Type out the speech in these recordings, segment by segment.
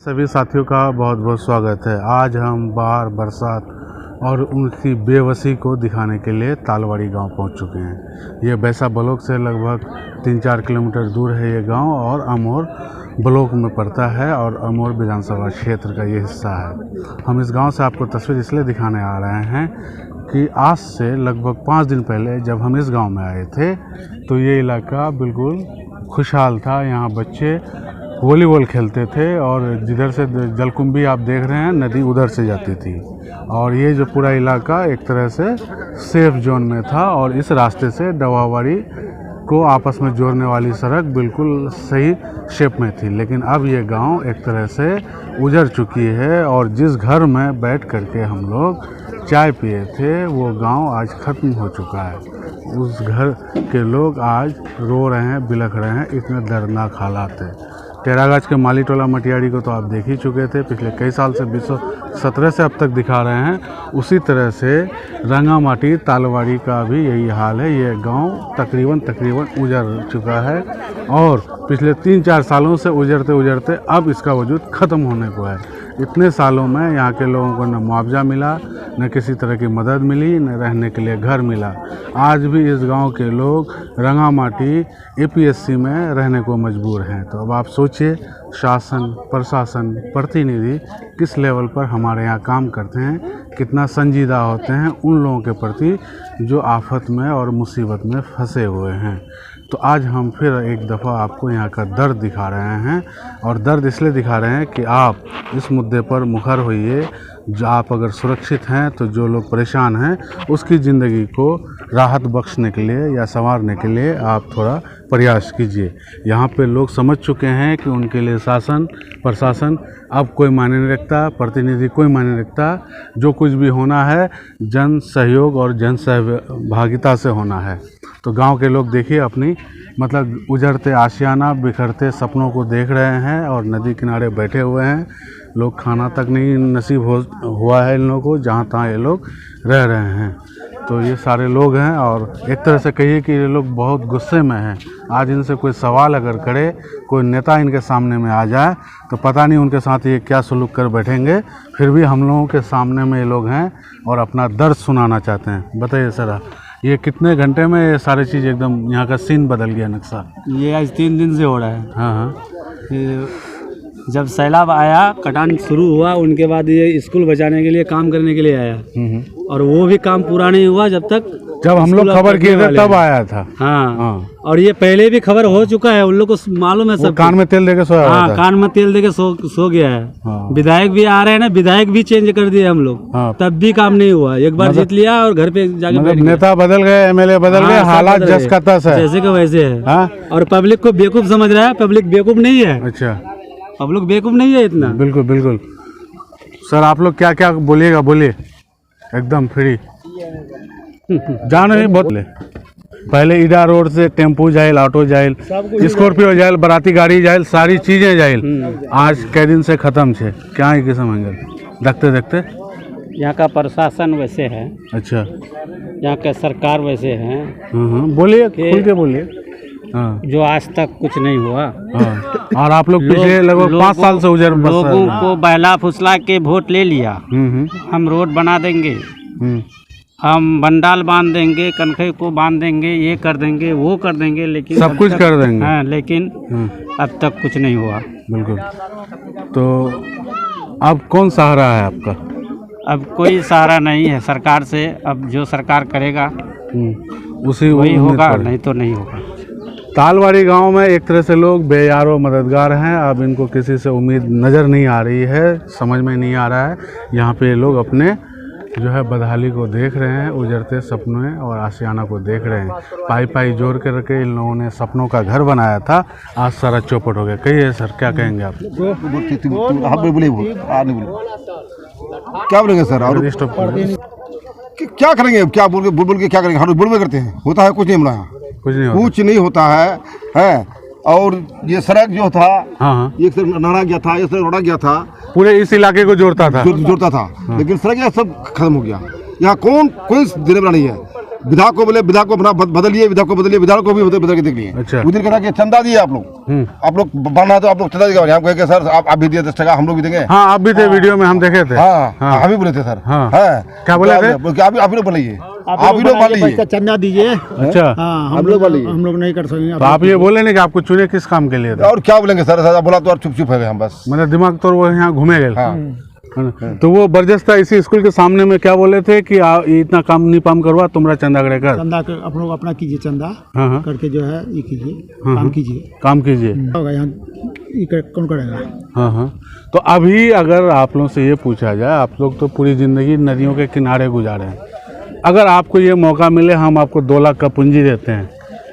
सभी साथियों का बहुत बहुत स्वागत है। आज हम बाहर बरसात और उनकी बेबसी को दिखाने के लिए तालवाड़ी गांव पहुंच चुके हैं। ये बैसा ब्लॉक से लगभग 3-4 किलोमीटर दूर है ये गांव और अमोर ब्लॉक में पड़ता है और अमोर विधानसभा क्षेत्र का ये हिस्सा है। हम इस गांव से आपको तस्वीर इसलिए दिखाने आ रहे हैं कि आज से लगभग 5 दिन पहले जब हम इस गाँव में आए थे तो ये इलाका बिल्कुल खुशहाल था। यहाँ बच्चे वॉलीबॉल खेलते थे और जिधर से जलकुंभी आप देख रहे हैं नदी उधर से जाती थी और ये जो पूरा इलाका एक तरह से सेफ जोन में था और इस रास्ते से डवावाड़ी को आपस में जोड़ने वाली सड़क बिल्कुल सही शेप में थी। लेकिन अब ये गांव एक तरह से उजड़ चुकी है और जिस घर में बैठ करके हम लोग चाय पिए थे वो गांव आज ख़त्म हो चुका है। उस घर के लोग आज रो रहे हैं, बिलख रहे हैं, इतने दर्दनाक हालात है। टेरागाज के माली टोला मटियाड़ी को तो आप देख ही चुके थे, पिछले कई साल से 2017 से अब तक दिखा रहे हैं। उसी तरह से रंगामाटी तालवाड़ी का भी यही हाल है। ये गांव तकरीबन उजड़ चुका है और पिछले 3-4 सालों से उजड़ते अब इसका वजूद ख़त्म होने को है। इतने सालों में यहाँ के लोगों को न मुआवजा मिला, न किसी तरह की मदद मिली, न रहने के लिए घर मिला। आज भी इस गांव के लोग रंगामाटी APSC में रहने को मजबूर हैं। तो अब आप सोचिए शासन, प्रशासन, प्रतिनिधि किस लेवल पर हमारे यहाँ काम करते हैं, कितना संजीदा होते हैं उन लोगों के प्रति जो आफत में और मुसीबत में फंसे हुए हैं। तो आज हम फिर एक दफ़ा आपको यहाँ का दर्द दिखा रहे हैं और दर्द इसलिए दिखा रहे हैं कि आप इस मुद्दे पर मुखर होइए। जो आप अगर सुरक्षित हैं तो जो लोग परेशान हैं उसकी ज़िंदगी को राहत बख्शने के लिए या संवारने के लिए आप थोड़ा प्रयास कीजिए। यहाँ पे लोग समझ चुके हैं कि उनके लिए शासन प्रशासन अब कोई मायने नहीं रखता, प्रतिनिधि कोई मायने नहीं रखता। जो कुछ भी होना है जन सहयोग और जन सहभागिता से होना है। तो गांव के लोग देखिए अपनी मतलब उजड़ते आशियाना, बिखरते सपनों को देख रहे हैं और नदी किनारे बैठे हुए हैं। लोग खाना तक नहीं नसीब हुआ है इन लोगों को, जहाँ तहाँ ये लोग रह रहे हैं। तो ये सारे लोग हैं और एक तरह से कहिए कि ये लोग बहुत गुस्से में हैं। आज इनसे कोई सवाल अगर करे, कोई नेता इनके सामने में आ जाए तो पता नहीं उनके साथ ये क्या सलूक कर बैठेंगे। फिर भी हम लोगों के सामने में ये लोग हैं और अपना दर्द सुनाना चाहते हैं। बताइए सर, ये कितने घंटे में ये सारी चीज़ एकदम यहाँ का सीन बदल गया नक्शा? ये आज 3 दिन से हो रहा है। हाँ। जब सैलाब आया, कटान शुरू हुआ, उनके बाद ये स्कूल बचाने के लिए काम करने के लिए आया और वो भी काम पूरा नहीं हुआ जब हम लोग खबर किए थे तब आया था। हाँ। और ये पहले भी खबर हो चुका है, उन लोग को मालूम है सब। कान में तेल देके सोया। हाँ, कान में तेल देके सो गया है। हाँ। विधायक भी आ रहे हैं ना, विधायक भी चेंज कर दिए हम लोग। हाँ। तब भी काम नहीं हुआ। एक बार जीत लिया और घर पे जाके नेता बदल गए, MLA बदल गए, हालात जस का तस है, जैसे का वैसे है। और पब्लिक को बेवकूफ समझ रहा है। पब्लिक बेवकूफ नहीं है। अच्छा, पब्लिक बेवकूफ नहीं है इतना। बिल्कुल। सर आप लोग क्या बोलिएगा, बोलिए, एकदम फ्री जाने ही बहुत। पहले ईडा रोड से टेम्पू जाइल, ऑटो जाइल, स्कॉर्पियो जाइल, बराती गाड़ी जाइल, सारी चीजें जाइल। आज कई दिन से खत्म छे, क्या है कि समझ देखते यहाँ का प्रशासन वैसे है। अच्छा, यहाँ का सरकार वैसे है। बोलिए, खुल के बोलिए। हाँ। जो आज तक कुछ नहीं हुआ। हाँ। और आप लोग पिछले लगभग 5 साल से उजड़ लोगों को बहला फुसला के वोट ले लिया। हम रोड बना देंगे, हम बंडाल बांध देंगे, कनखे को बांध देंगे, ये कर देंगे, वो कर देंगे, लेकिन सब कुछ कर देंगे। हाँ, लेकिन अब तक कुछ नहीं हुआ। बिल्कुल। तो अब कौन सहारा है आपका? अब कोई सहारा नहीं है सरकार से। अब जो सरकार करेगा उसी वही होगा, नहीं तो नहीं होगा। तालवाड़ी गांव में एक तरह से लोग बेयारो मददगार हैं। अब इनको किसी से उम्मीद नज़र नहीं आ रही है, समझ में नहीं आ रहा है। यहाँ पे लोग अपने जो है बदहाली को देख रहे हैं, उजड़ते सपनों और आशियाना को देख रहे हैं। पाई जोड़ के रखे इन लोगों ने सपनों का घर बनाया था, आज सारा चौपट हो गया। कहिए सर, क्या कहेंगे आप? क्या बोलेंगे सर? और क्या करेंगे? क्या बोल के क्या करेंगे? हम बोल करते हैं, होता है कुछ नहीं बनाया, कुछ नहीं होता है। और ये सड़क जो था, हाँ, एक सड़क नाड़ा गया था, एक सड़क रोड़ा गया था, पूरे इस इलाके को जोड़ता था। हाँ। लेकिन सड़क सब खत्म हो गया। यहाँ कोई देने वाला नहीं है। विधायक को बोले, विधायक को अपना बदलिए, विधायक को बदलिए, विधायक को भी बदल के देख लिए। अच्छा। उस दिन कहा कि चंदा दिए आप लोग बनना है तो आप लोग चंदा दिए। हम कहे सर आप भी दिए 10 टका, हम लोग भी देंगे। हाँ, आप भी थे वीडियो में, हम देखे थे। हाँ, हम भी बोले थे सर। हाँ, क्या बोले थे? आप ही लोग बोलिए, आप ही लोग मान लीजिए, चंदा दीजिए। अच्छा, हम लोग मान लीजिए, हम लोग नहीं कर सकेंगे। तो आप ये बोले नहीं कि आपको चुने किस काम के लिए था? और क्या बोलेंगे सर, बोला तो चुप चुप है हम बस। मतलब दिमाग तो वो यहाँ घूमे गए। हाँ। तो वो बरजस्ता इसी स्कूल के सामने में क्या बोले थे कि इतना काम नहीं पाम करवा, तुमरा चंदा करे कर, चंदा आप लोग अपना कीजिए, चंदा हाँ, करके जो है ये कीजिए, हाँ, काम कीजिए। होगा यहाँ कौन करेगा? हाँ हाँ। तो अभी अगर आप लोगों से ये पूछा जाए, आप लोग तो पूरी ज़िंदगी नदियों के किनारे गुजारे हैं, अगर आपको ये मौका मिले, हम आपको 2 लाख का पूंजी देते हैं,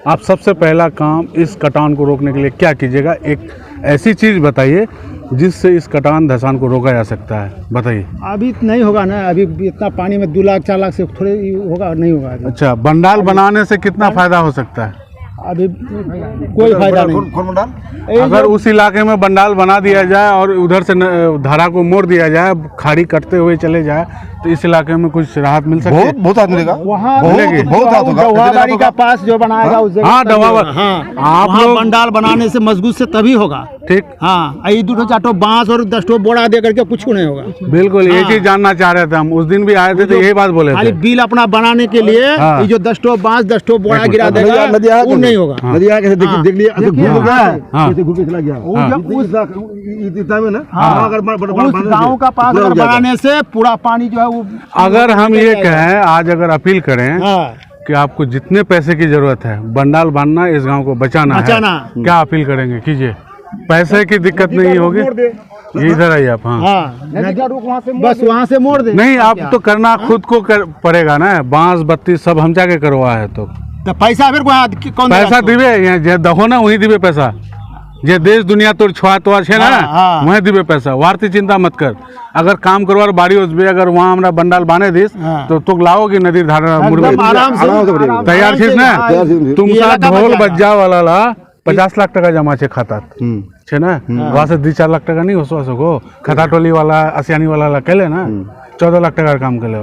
आप सबसे पहला काम इस कटान को रोकने के लिए क्या कीजिएगा? एक ऐसी चीज़ बताइए जिससे इस कटान धसान को रोका जा सकता है, बताइए। अभी नहीं होगा ना, अभी इतना पानी में 2 लाख 4 लाख से थोड़े होगा, नहीं होगा अभी। अच्छा, बंडाल बनाने से कितना फ़ायदा हो सकता है? अभी कोई फायदा नहीं। कौन मंडल? अगर उस इलाके में बंडाल बना दिया जाए और उधर से धारा को मोड़ दिया जाए, खाड़ी कटते हुए चले जाए, तो इस इलाके में कुछ राहत मिल सकती है? बहुत राहत मिलेगा। वहाँ बहुत राहत होगा। डवाबाड़ी का पास जो बनाएगा उस जगह, हाँ, डवाबाड़ी। हाँ, आप वहाँ लोग बंडाल बनाने से मजबूत से तभी होगा। ठीक। हाँ, 2 4 बांस और 10 बोरा दे करके कुछ नहीं होगा। बिल्कुल, ये चीज जानना चाह रहे थे हम, उस दिन भी आए थे तो यही बात बोले खाली थे। बिल अपना बनाने के लिए ये जो 10 बांस 10 बोरा गिरा देगा, वो नहीं होगा। नदी आया कैसे देख लिया, ऐसे घूम गया, हाँ। ऐसे घूम के चला गया। इतना में ना, उस गाँव का पास अगर बनाने से पूरा पानी जो है वो, अगर हम ये कहें, आज अगर अपील करें कि आपको जितने पैसे की जरूरत है, बंडाल बांधना, इस गांव को बचाना है, क्या अपील करेंगे? कीजिए, पैसे की दिक्कत नहीं होगी। इधर आइए आप। हाँ, बस वहाँ से मोड़ दे। नहीं, आप तो करना खुद को पड़ेगा ना, बांस बत्ती सब हम जाके करवा है, तो पैसा फिर कौन पैसा दिवे, यहाँ जे दहो ना वही दिवे पैसा, जे देश दुनिया तोर छुआ तो छे ना, वहीं दिवे पैसा, वार्ती चिंता मत कर। अगर काम करवार बाड़ी उसबे, अगर वहाँ हमरा बंडाल बांधे दिस, तो तुक लाओगे नदी धारा मुड़ तैयार छीस ना, तुम सा ढोल बज्जा वाला ला 50 लाख टका जमा छे खाता छे ना, वहाँ से 2-4 लाख टका नहीं हो सको। खता टोली वाला, आसियानी वाला ला कहले ना 14 लाख टका काम कर ले।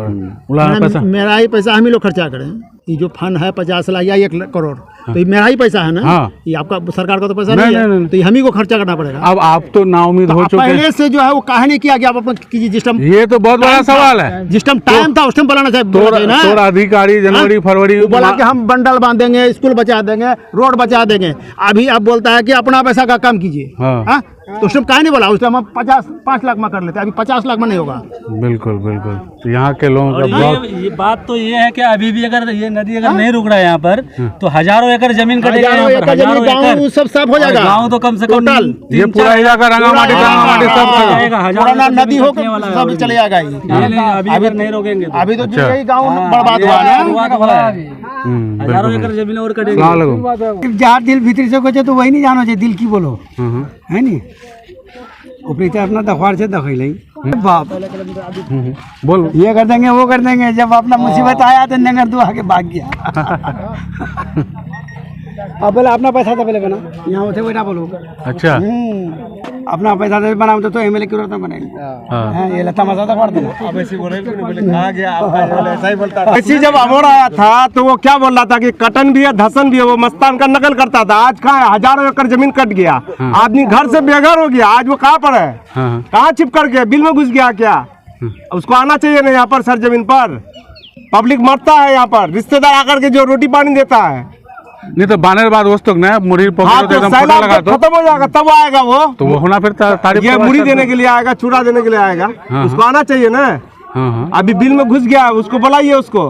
पैसा मेरा ही पैसा हम ही लोग खर्चा करें। ये जो फंड है 50 लाख या 1 करोड़, तो ये मेरा ही पैसा है ना। हाँ। ये आपका सरकार का तो पैसा नहीं है, तो ये हम ही को खर्चा करना पड़ेगा। अब आप तो नाउमीद हो चुके हैं। पहले से जो है वो काहे नहीं किया गया? आप अपन कीजिए, जिस टाइम, ये तो बहुत बड़ा सवाल है। जिस टाइम टाइम था उस टाइम बनाना चाहिए ना। तो अधिकारी जनवरी फरवरी बोला कि हम बंडल बांध देंगे, स्कूल बचा देंगे, रोड बचा देंगे। अभी अब बोलता है कि अपना पैसा का काम कीजिए। हाँ। तो उस टाइम काहे नहीं बोला? उस टाइम हम 5 लाख में कर लेते, अभी 50 लाख में नहीं होगा। बिल्कुल बिल्कुल। तो यहाँ के लोगों का बहुत ये बात तो ये है कि अभी भी अगर ये नदी अगर नहीं रुक रहा है यहाँ पर, तो हजारों एकड़ जमीन कटेगा यहाँ पर, हजारों एकड़ सब साफ हो जाएगा। गाँव तो कम से कम टोटल ये पूरा इलाका रंगामाटी सब पुराना नदी हो सब चले जाएगा। अभी अगर नहीं रोकेंगे तो अभी तो यही गाँव बर्बाद हुआ ना। हजारों एकड़ जमीन और कटेगी। जहाँ दिल भीतर से कोचे तो वही नहीं जानो चाहिए, दिल की बोलो है नी। ऊपरी तो अपना दखवार से दखी बाप बोल, ये कर देंगे वो कर देंगे। जब अपना मुसीबत आया तो नंगर तू आके भाग गया। अब बोले अपना पैसा तो पहले बना, यहाँ उठे बैठा बोलो। अच्छा, अपना पैसा तो बनाओ तो एमएलए की जरूरत बनेगी। ये लता मसा तो पड़ देना। अब ऐसे बोले कहा गया, ऐसा ही बोलता है। ऐसी जब अमोड़ आया था तो वो क्या बोल रहा था कि कटन भी है, धसन भी है, वो मस्तान का नकल करता था। आज कहाँ है? हजारों एकड़ जमीन कट गया, आदमी घर से बेघर हो गया। आज वो कहाँ पर है? कहाँ छिप करके बिल में घुस गया क्या? उसको आना चाहिए ना यहाँ पर सर जमीन पर। पब्लिक मरता है यहाँ पर, रिश्तेदार आकर के जो रोटी पानी देता है। नहीं तो बाने के बाद वस्तु ना मुड़ी खत्म हो जाएगा, तब आएगा वो। तो वो होना फिर तारीफ ये मुड़ी देने के लिए आएगा, चूड़ा देने के लिए आएगा। उसको आना चाहिए ना। अभी बिल में घुस गया, उसको बुलाइए उसको।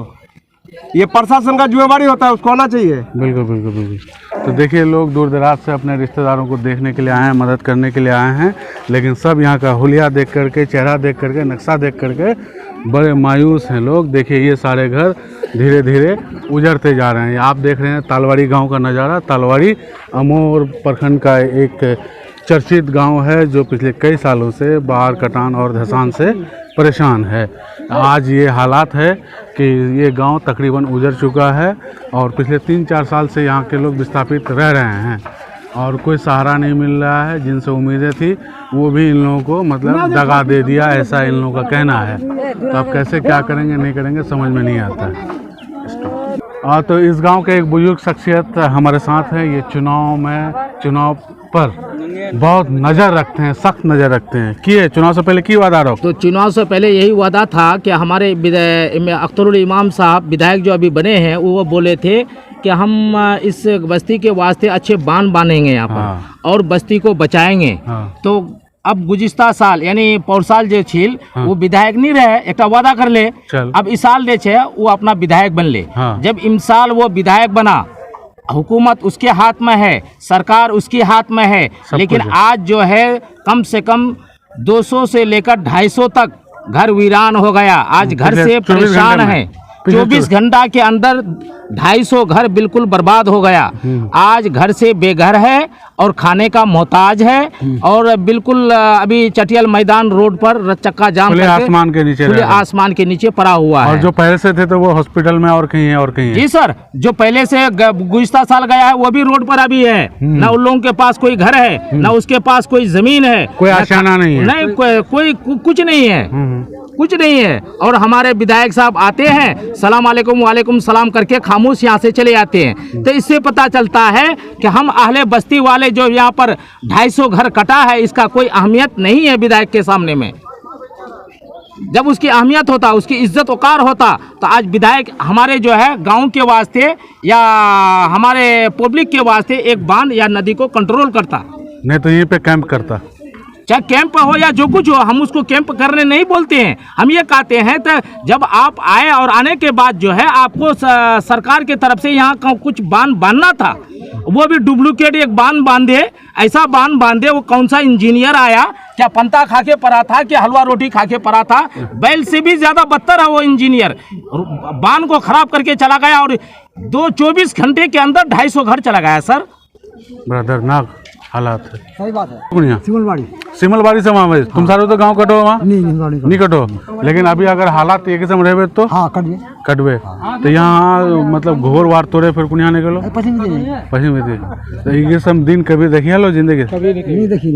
ये प्रशासन का जिम्मेवारी होता है, उसको आना चाहिए। बिल्कुल बिल्कुल बिल्कुल। तो देखिए, लोग दूर दराज से अपने रिश्तेदारों को देखने के लिए आए हैं, मदद करने के लिए आए हैं, लेकिन सब यहाँ का हुलिया देख करके, चेहरा देख करके, नक्शा देख करके बड़े मायूस हैं लोग। देखिए, ये सारे घर धीरे धीरे उजड़ते जा रहे हैं। आप देख रहे हैं तालवाड़ी गांव का नज़ारा। तालवाड़ी अमोर प्रखंड का एक चर्चित गांव है जो पिछले कई सालों से बाढ़, कटान और धसान से परेशान है। आज ये हालात है कि ये गांव तकरीबन उजड़ चुका है और पिछले 3-4 साल से यहाँ के लोग विस्थापित रह रहे हैं और कोई सहारा नहीं मिल रहा है। जिनसे उम्मीदें थी वो भी इन लोगों को मतलब दगा दे दिया, ऐसा इन लोगों का कहना है। तो अब कैसे क्या करेंगे नहीं करेंगे समझ में नहीं आता है। तो इस गांव के एक बुजुर्ग शख्सियत हमारे साथ है। ये चुनाव पर बहुत नज़र रखते हैं, सख्त नज़र रखते हैं। किए चुनाव से पहले की वादा रहो? तो चुनाव से पहले यही वादा था कि हमारे अख्तरुल इमाम साहब विधायक जो अभी बने हैं वो बोले थे कि हम इस बस्ती के वास्ते अच्छे बांध बांधेंगे यहाँ पर और बस्ती को बचाएंगे। तो अब गुज़िश्ता साल यानी पौर साल जो छील वो विधायक नहीं रहे, एक वादा कर ले। अब इस साल दे छे वो अपना विधायक बन ले। जब इस साल वो विधायक बना, हुकूमत उसके हाथ में है, सरकार उसके हाथ में है, लेकिन आज जो है कम से कम 200 से लेकर 250 तक घर वीरान हो गया। आज घर से परेशान है। 24 घंटा के अंदर 250 घर बिल्कुल बर्बाद हो गया। आज घर से बेघर है और खाने का मोहताज है और बिल्कुल अभी चटियल मैदान रोड पर चक्का जाम खुले आसमान के नीचे पड़ा हुआ है। और जो पहले से थे तो वो हॉस्पिटल में और कहीं है और कहीं है। जी सर, जो पहले से गुज़िश्ता साल गया है वो भी रोड पर अभी है। न उन लोगों के पास कोई घर है, न उसके पास कोई जमीन है, कोई आशाना नहीं है, नहीं कोई कुछ नहीं है, कुछ नहीं है। और हमारे विधायक साहब आते हैं, सलाम अलैकुम वालेकुम सलाम करके खामोश यहाँ से चले जाते हैं। तो इससे पता चलता है कि हम अहले बस्ती वाले जो यहाँ पर 250 घर कटा है, इसका कोई अहमियत नहीं है विधायक के सामने में। जब उसकी अहमियत होता, उसकी इज्जत वकार होता, तो आज विधायक हमारे जो है गांव के वास्ते या हमारे पब्लिक के वास्ते एक बांध या नदी को कंट्रोल करता, नहीं तो यहीं पे कैंप करता। चाहे कैंप हो या जो कुछ हो, हम उसको कैंप करने नहीं बोलते हैं। हम ये कहते हैं तो जब आप आए और आने के बाद जो है आपको सरकार की तरफ से यहाँ कुछ बांध बांधना था, वो भी डुप्लीकेट एक बांध बांधे, ऐसा बांध बांधे। वो कौन सा इंजीनियर आया, क्या पंता खा के पड़ा था, क्या हलवा रोटी खा के पड़ा था? बैल से भी ज्यादा बदतर है वो इंजीनियर। बांध को खराब करके चला गया और 24 घंटे के अंदर 250 घर चला गया सर। दर्दनाक हालात है। सही बात है। सिमलबाड़ी से वहाँ तुम सारे तो गांव कटो वहाँ नहीं कटो, लेकिन अभी अगर हालात एक किस्म रहे तो कटवे तो यहाँ मतलब घोर वार तोड़े फिर कुछ यहाँ निकलो पश्चिम थी तो ये किस्म दिन कभी देखिए लो जिंदगी नहीं देखी।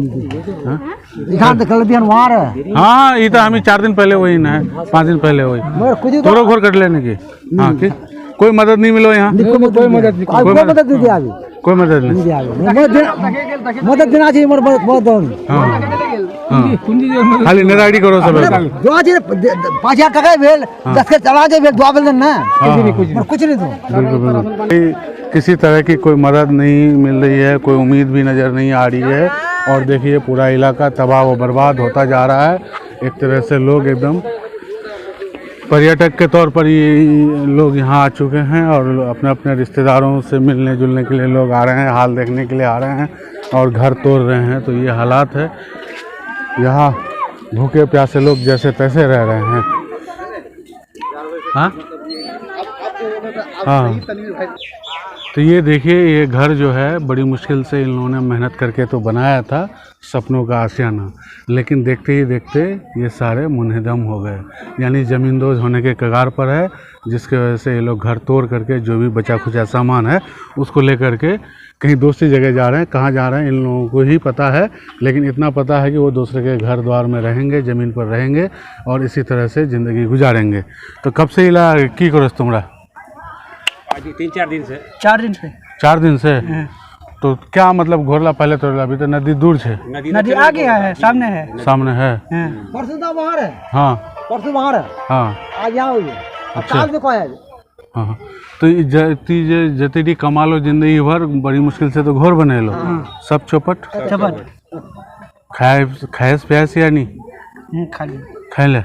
हाँ ये तो हमें 4 दिन पहले वही ना है, 5 दिन पहले वही तोड़ो घोर कट लेने की। हाँ कोई मदद नहीं मिलो यहाँ, कोई मदद नहीं, कोई मदद नहीं। मदद देना चाहिए। खाली निराड़ी करो सब। 5,000 टका भेल 10 के चला जाए भेल दुआ भेल ना, कुछ नहीं तो किसी तरह की कोई मदद नहीं मिल रही है, कोई उम्मीद भी नज़र नहीं आ रही है। और देखिए पूरा इलाका तबाह व बर्बाद होता जा रहा है। एक तरह से लोग एकदम पर्यटक के तौर पर ये लोग यहाँ आ चुके हैं और अपने अपने रिश्तेदारों से मिलने जुलने के लिए लोग आ रहे हैं, हाल देखने के लिए आ रहे हैं और घर तोड़ रहे हैं। तो ये हालात है, यहाँ भूखे प्यासे लोग जैसे तैसे रह रहे हैं। हाँ हाँ, तो ये देखिए ये घर जो है बड़ी मुश्किल से इन लोगों ने मेहनत करके तो बनाया था, सपनों का आशियाना, लेकिन देखते ही देखते ये सारे मुनहदम हो गए। यानी ज़मींदोज़ होने के कगार पर है, जिसकी वजह से ये लोग घर तोड़ करके जो भी बचा खुचा सामान है उसको लेकर के कहीं दूसरी जगह जा रहे हैं। कहाँ जा रहे हैं इन लोगों को ही पता है, लेकिन इतना पता है कि वो दूसरे के घर द्वार में रहेंगे, ज़मीन पर रहेंगे और इसी तरह से ज़िंदगी गुजारेंगे। तो कब से इला की करो तुम्हारा? 3-4 दिन से। 4 दिन से। तो क्या मतलब घोरला पहले तो अभी तो नदी दूर है, नदी आगे है, सामने है। परसों तो बाहर है। हाँ परसों बाहर है। हाँ आज यहाँ हुई है। अच्छा में कोई है। हाँ तो जती कमा लो जिंदगी भर, बड़ी मुश्किल से तो घोर बने लो। सब चौपट खाएस प्यास या नहीं खाए ले।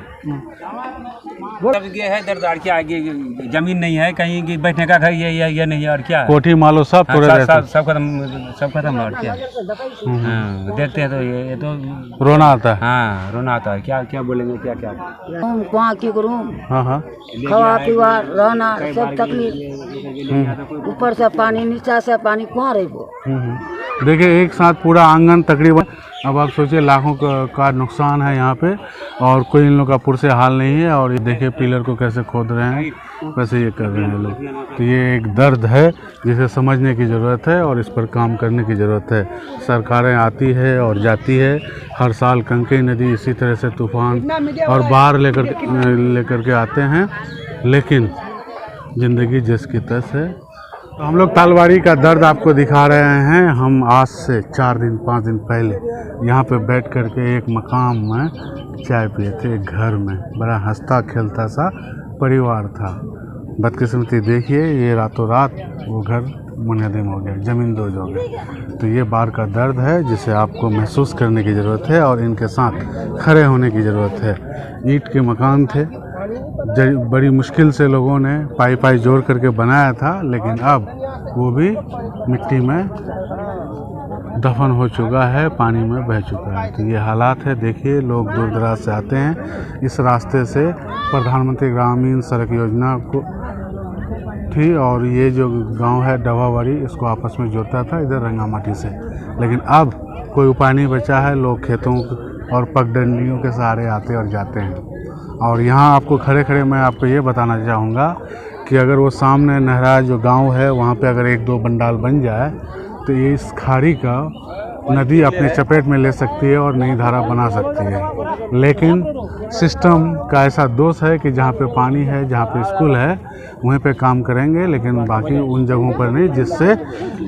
ये है दरदार के आगे जमीन नहीं है, कहीं की बैठने का घर ये नहीं है और क्या कोठी मालो सब तोड़े रहते, सब खत्म और क्या। हाँ, देखते हैं तो ये तो रोना आता है। हाँ रोना आता है। क्या बोलेंगे क्या वहाँ की करूँ। हाँ हाँ, खावा पीवा रहना सब तकलीफ, ऊपर से पानी नीचा से पानी कहाँ रही वो। देखिए एक साथ पूरा आंगन तकरीबन, अब आप सोचिए लाखों का नुकसान है यहाँ पे और कोई इन लोग का पुरसे हाल नहीं है। और ये देखिए पिलर को कैसे खोद रहे हैं, कैसे ये कर रहे हैं लोग। तो ये एक दर्द है जिसे समझने की ज़रूरत है और इस पर काम करने की ज़रूरत है। सरकारें आती है और जाती है, हर साल कंकई नदी इसी तरह से तूफान और बाढ़ लेकर के आते हैं, लेकिन ज़िंदगी जिसकी तस है। तो हम लोग तालवाड़ी का दर्द आपको दिखा रहे हैं। हम आज से 4-5 दिन पहले यहाँ पे बैठ कर के एक मकाम में चाय पिए थे, एक घर में। बड़ा हंसता खेलता सा परिवार था। बदकिस्मती देखिए, ये रातों रात वो घर मुनहदम हो गया, ज़मीन दोज हो गई। तो ये बार का दर्द है जिसे आपको महसूस करने की ज़रूरत है और इनके साथ खड़े होने की ज़रूरत है। ईंट के मकान थे, बड़ी मुश्किल से लोगों ने पाई जोड़ करके बनाया था, लेकिन अब वो भी मिट्टी में दफन हो चुका है, पानी में बह चुका है। तो ये हालात है। देखिए, लोग दूर दराज से आते हैं। इस रास्ते से प्रधानमंत्री ग्रामीण सड़क योजना को थी और ये जो गांव है डवावाड़ी, इसको आपस में जोड़ता था इधर रंगामाटी से। लेकिन अब कोई उपाय नहीं बचा है। लोग खेतों और पगडंडियों के सहारे आते और जाते हैं। और यहाँ आपको खड़े खड़े मैं आपको ये बताना चाहूँगा कि अगर वो सामने नहरा जो गांव है, वहाँ पे अगर 1-2 बंडाल बन जाए तो ये इस खाड़ी का नदी अपने चपेट में ले सकती है और नई धारा बना सकती है। लेकिन सिस्टम का ऐसा दोष है कि जहाँ पे पानी है, जहाँ पे स्कूल है, वहीं पे काम करेंगे, लेकिन बाकी उन जगहों पर नहीं जिससे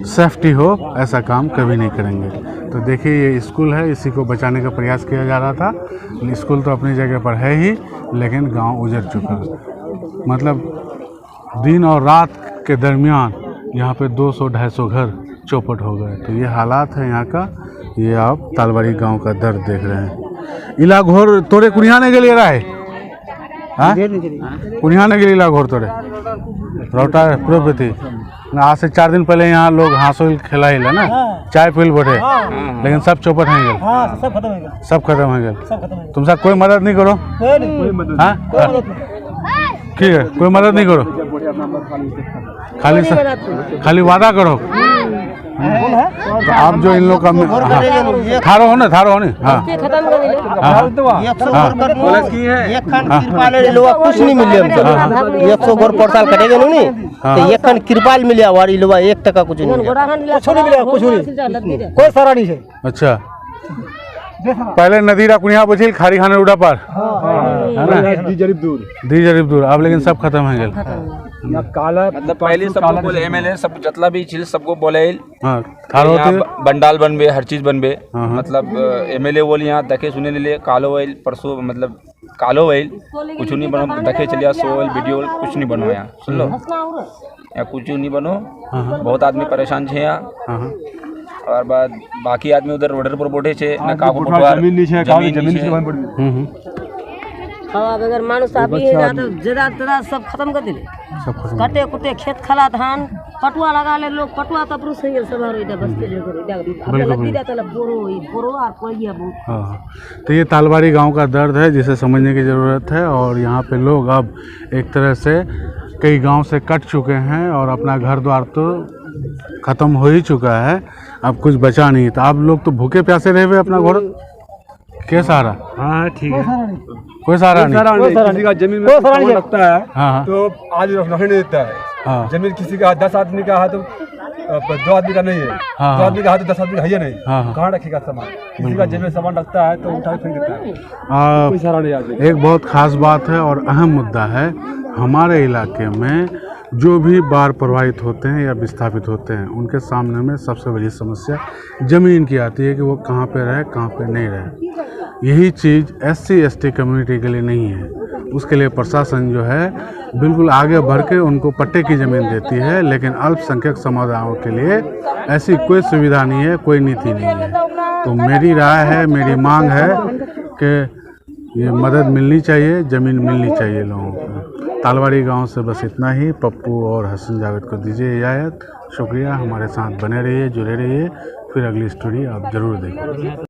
सेफ्टी हो, ऐसा काम कभी नहीं करेंगे। तो देखिए, ये स्कूल है, इसी को बचाने का प्रयास किया जा रहा था। स्कूल तो अपनी जगह पर है ही, लेकिन गांव उजड़ चुका। मतलब दिन और रात के दरमियान यहाँ पे 200-250 घर चौपट हो गए। तो ये हालात है यहाँ का। ये आप तालवाड़ी गांव का दर्द देख रहे हैं। इला घोर तोड़े कुनियाने के लिए रहा है, कुनियाने के लिए इला घोर तोड़े रोटा प्रोपति। आज से 4 दिन पहले यहाँ लोग हाँसो खेला ही ना, चाय पील बैठे, लेकिन सब चौपट हैं गए, सब खत्म हो गए। तुम सब कोई मदद नहीं करो, हाँ ठीक है, कोई मदद नहीं करो, खाली वादा करो। तो आप जो इन लोग का थारो हो ना, हाँ कुछ नहीं मिले। 100 गोर परसाल कटेगा नहीं तो एक खन कृपाल मिले वारी लोग 1 टका कुछ नहीं मिला, कुछ नहीं, कोई सारा नहीं है। अच्छा, पहले नदीरा कुनिया बचिल खारी खाने उड़ा पार है ना, दी जरीब दूर। अब लेकिन सब खत्म है गए। काला मतलब पहले सबको बोले एमएलए सब जतला भी चीज सबको बोले हां बंडाल बनबे, हर चीज बनबे। मतलब एमएलए बोले यहाँ देखे सुने ले कालो वैल परसों, मतलब कालो वैल कुछ नहीं बनो, देखे चलिया सोल वीडियो कुछ नहीं बनो यहाँ, सुन लो यहाँ कुछ नहीं बनो। बहुत आदमी परेशान छे यहाँ। और बाद बाकी आदमी उधर रोडर पर बैठे छे ना, काको जमीन नीचे अगर मानुस अभी तो जरा सब खत्म कर दिले, कटे कुटे खेत खला धान पटुआ लगा ले लोग, पटुआ तब रुस है सब इधर बसते जो बोरो और कोई है बहुत। तो ये तालवाड़ी गांव का दर्द है जिसे समझने की ज़रूरत है। और यहाँ पे लोग अब एक तरह से कई गांव से कट चुके हैं और अपना घर द्वार तो ख़त्म हो ही चुका है, अब कुछ बचा नहीं। तो आप लोग तो भूखे प्यासे रहे हुए अपना घर क्या सहारा? हाँ ठीक है, कोई सहारा नहीं, किसी का जमीन में कोई लगता है हाँ। तो आज नहीं देता है। हाँ। जमीन किसी का 10 आदमी का है तो 2 आदमी का नहीं है, 2 आदमी का है तो 10 आदमी का है नहीं। कहाँ रखेगा सामान? किसी का जमीन सामान लगता है तो उठा फेंक देता है, कोई सहारा नहीं आदमी। एक बहुत खास बात है और अहम मुद्दा है, हमारे इलाके में जो भी बाढ़ प्रभावित होते हैं या विस्थापित होते हैं, उनके सामने में सबसे बड़ी समस्या ज़मीन की आती है कि वो कहाँ पे रहे, कहाँ पे नहीं रहे। यही चीज़ SC/ST कम्युनिटी के लिए नहीं है। उसके लिए प्रशासन जो है बिल्कुल आगे बढ़ के उनको पट्टे की ज़मीन देती है, लेकिन अल्पसंख्यक समुदायों के लिए ऐसी कोई सुविधा नहीं है, कोई नीति नहीं है। तो मेरी राय है, मेरी मांग है कि ये मदद मिलनी चाहिए, ज़मीन मिलनी चाहिए लोगों को। तालवाड़ी गांव से बस इतना ही। पप्पू और हसन जावेद को दीजिए इजाज़त। शुक्रिया, हमारे साथ बने रहिए, जुड़े रहिए। फिर अगली स्टोरी आप ज़रूर देखें।